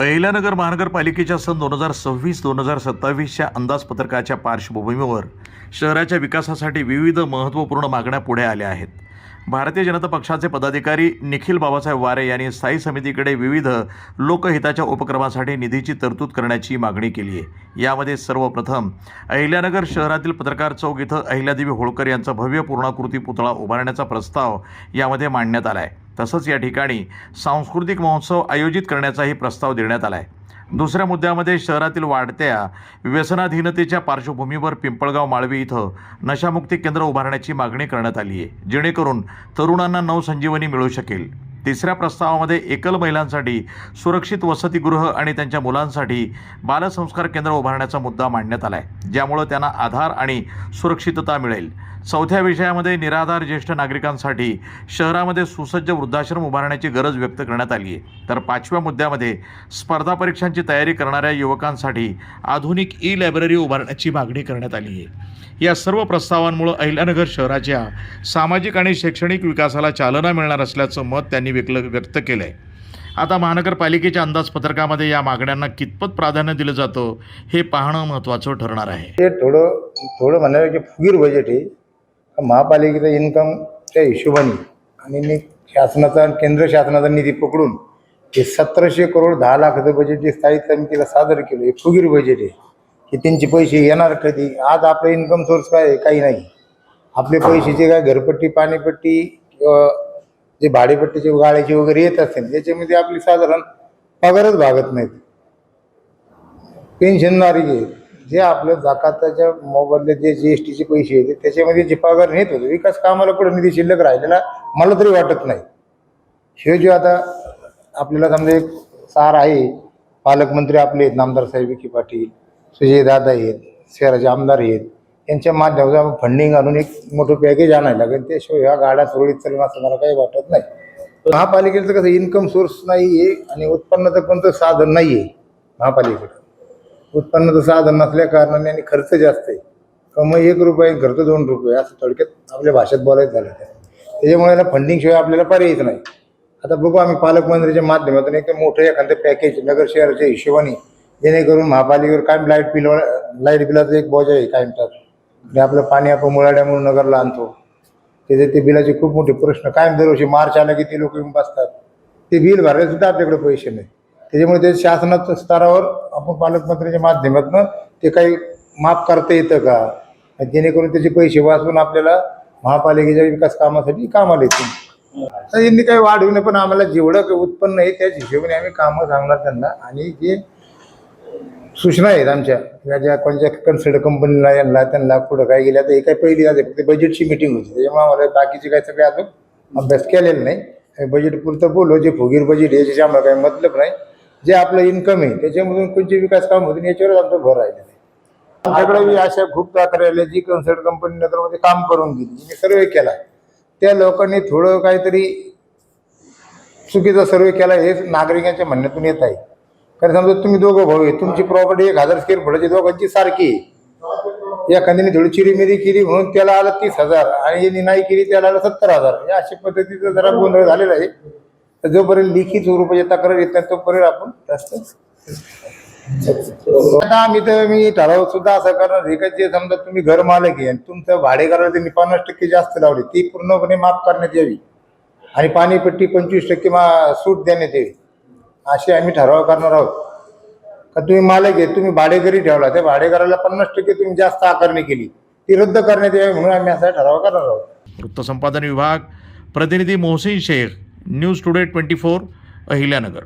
अहिल्यानगर महानगरपालिकेच्या सन 2026-2027च्या अंदाजपत्रकाच्या पार्श्वभूमीवर शहराच्या विकासासाठी विविध महत्त्वपूर्ण मागण्या पुढे आल्या आहेत. भारतीय जनता पक्षाचे पदाधिकारी निखिल बाबासाहेब वारे यांनी स्थायी समितीकडे विविध लोकहिताच्या उपक्रमासाठी निधीची तरतूद करण्याची मागणी केली आहे. यामध्ये सर्वप्रथम अहिल्यानगर शहरातील पत्रकार चौक इथं अहिल्यादेवी होळकर यांचा भव्य पूर्णाकृती पुतळा उभारण्याचा प्रस्ताव यामध्ये मांडण्यात आला आहे. तसंच या ठिकाणी सांस्कृतिक महोत्सव आयोजित करण्याचाही प्रस्ताव देण्यात आला आहे. दुसऱ्या मुद्द्यामध्ये शहरातील वाढत्या व्यसनाधीनतेच्या पार्श्वभूमीवर पिंपळगाव माळवी इथं नशामुक्ती केंद्र उभारण्याची मागणी करण्यात आली आहे, जेणेकरून तरुणांना नवसंजीवनी मिळू शकेल. तिसऱ्या प्रस्तावामध्ये एकल महिलांसाठी सुरक्षित वसतिगृह आणि त्यांच्या मुलांसाठी बालसंस्कार केंद्र उभारण्याचा मुद्दा मांडण्यात आला आहे, ज्यामुळे त्यांना आधार आणि सुरक्षितता मिळेल. चौथ्या विषयामध्ये निराधार ज्येष्ठ नागरिकांसाठी शहरामध्ये सुसज्ज वृद्धाश्रम उभारण्याची गरज व्यक्त करण्यात आली आहे. तर पाचव्या मुद्द्यामध्ये स्पर्धा परीक्षांची तयारी करणाऱ्या युवकांसाठी आधुनिक लायब्ररी उभारण्याची मागणी करण्यात आली आहे. या सर्व प्रस्तावांमुळे अहिल्यानगर शहराच्या सामाजिक आणि शैक्षणिक विकासाला चालना मिळणार असल्याचं मत त्यांनी व्यक्त केलं आहे. आता महानगरपालिकेच्या अंदाजपत्रकामध्ये या मागण्यांना कितपत प्राधान्य दिलं जातं हे पाहणं महत्त्वाचं ठरणार आहे. ते थोडं म्हणाले की फुगीर बजेट आहे. महापालिकेचा इन्कमच्या हिशोबाने आणि शासनाचा आणि केंद्र शासनाचा निधी पकडून हे 1700 करोड 10 लाखाचं बजेट जे स्थायी समितीला सादर केलं हे फुगीर बजेट आहे. की त्यांचे पैसे येणार कधी? आज आपलं इन्कम सोर्स काय आहे? काही नाही. आपले पैशाचे काय घरपट्टी, पाणीपट्टी किंवा जे भाडेपट्टीचे गाळ्याचे वगैरे येत असतील त्याच्यामध्ये आपली साधारण पगारच भागत नाहीत. पेन्शनधारी आहे जे आपलं जाकाताच्या मोबदले जे GSTचे पैसे येते त्याच्यामध्ये जे पगार नेत होते विकास कामाला कुठं निधी शिल्लक राहिलेला मला तरी वाटत नाही. हे जे आता आपल्याला समजा एक सार आहे, पालकमंत्री आपले आहेत नामदार साहेब विखे पाटील, सुजय दादा आहेत, शहराचे आमदार आहेत, यांच्या माध्यमातून फंडिंग आणून एक मोठं पॅकेज आणायला लागेल. त्याशिवाय ह्या गाड्या सुरळीत चालून असं मला काही वाटत नाही. महापालिकेचं कसं इन्कम सोर्स नाही आहे आणि उत्पन्नाचं कोणतं साधन नाही आहे. महापालिकेकडं उत्पन्नाचं साधन नसल्या कारणाने आणि खर्च जास्त आहे. कमाई 1 रुपये, खर्च 2 रुपये असं थोडक्यात आपल्या भाषेत बोलायचं झालं त्याच्यामुळे याला फंडिंगशिवाय आपल्याला पर्यायच नाही. आता बघू आम्ही पालकमंत्र्यांच्या माध्यमातून एक मोठं एखादं पॅकेज नगर शहराच्या हिशोबाने जेणेकरून महापालिकेवर कायम लाईट बिलाचं एक बोजा आहे कायम टाक आणि आपलं पाणी आपण मुळाड्यामुळे नगरला आणतो त्याचे ते बिलाचे खूप मोठे प्रश्न कायम दरवर्षी मार्च आला की ते लोक येऊन बसतात. ते बिल भरायला सुद्धा आपल्याकडे पैसे नाही. त्याच्यामुळे ते शासनाच्या स्तरावर आपण पालकमंत्र्यांच्या माध्यमातून ते काही माफ करता येतं का जेणेकरून त्याचे पैसे वाचून आपल्याला महापालिकेच्या विकास कामासाठी कामाला येतील. तर यांनी काही वाढविणं पण आम्हाला जेवढं काही उत्पन्न आहे त्याच हिशोबाने आम्ही कामं सांगणार त्यांना. आणि जे सूचना आहेत आमच्या या ज्या कोणत्या कन्सल्ट कंपनीला यांना त्यांना पुढं काय गेल्या तर हे काही पहिली जाते फक्त बजेटची मिटिंग होती त्याच्यामुळे आम्हाला बाकीचे काही सगळे अजून अभ्यास केलेला नाही. बजेट पुरतं बोललो जे फुगीर बजेट आहे त्याचे आम्हाला काही मतलब नाही. जे आपलं इन्कम आहे त्याच्यामधून कोणते विकास काम होतील याच्यावरच आमचं भर राहिलेलं आहे. आमच्याकडे मी अशा खूप तक्रारी आल्या जी कन्सल्ट कंपनी नगरमध्ये काम करून गेली मी सर्वे केला त्या लोकांनी थोडं काहीतरी चुकीचा सर्वे केला हे नागरिकांच्या म्हणण्यातून येत आहे. कारण समजा तुम्ही दोघं भाऊ आहे तुमची प्रॉपर्टी 1000 स्क्वेअर फुटाची दोघांची सारखी आहे. एखाद्याने थोडी चिरीमिरी केली म्हणून त्याला आलं 30,000 आणि ज्यांनी नाही केली त्याला आलं 70,000. या अशा पद्धतीचा जरा गोंधळ झालेला आहे. तर जोपर्यंत लिखित स्वरूपाची तक्रार येत नाही तोपर्यंत आपण जास्त आता मी ठराव सुद्धा असं करणार आहे का जे समजा तुम्ही घर मालक आहे आणि तुमचं भाडेकराला त्यांनी 50% जास्त लावली ती पूर्णपणे माफ करण्यात यावी आणि पाणीपट्टी 25% सूट देण्यात यावी असे आम्ही ठराव करणार आहोत. का तुम्ही मालक आहे तुम्ही भाडेकरी ठेवला त्या भाडेकराला 50% तुम्ही जास्त आकारणी केली ती रद्द करण्यात यावी म्हणून आम्ही असा ठराव करणार आहोत. वृत्तसंपादन विभाग प्रतिनिधी मोहसिन शेख, न्यूज टुडे 24, अहिल्यानगर.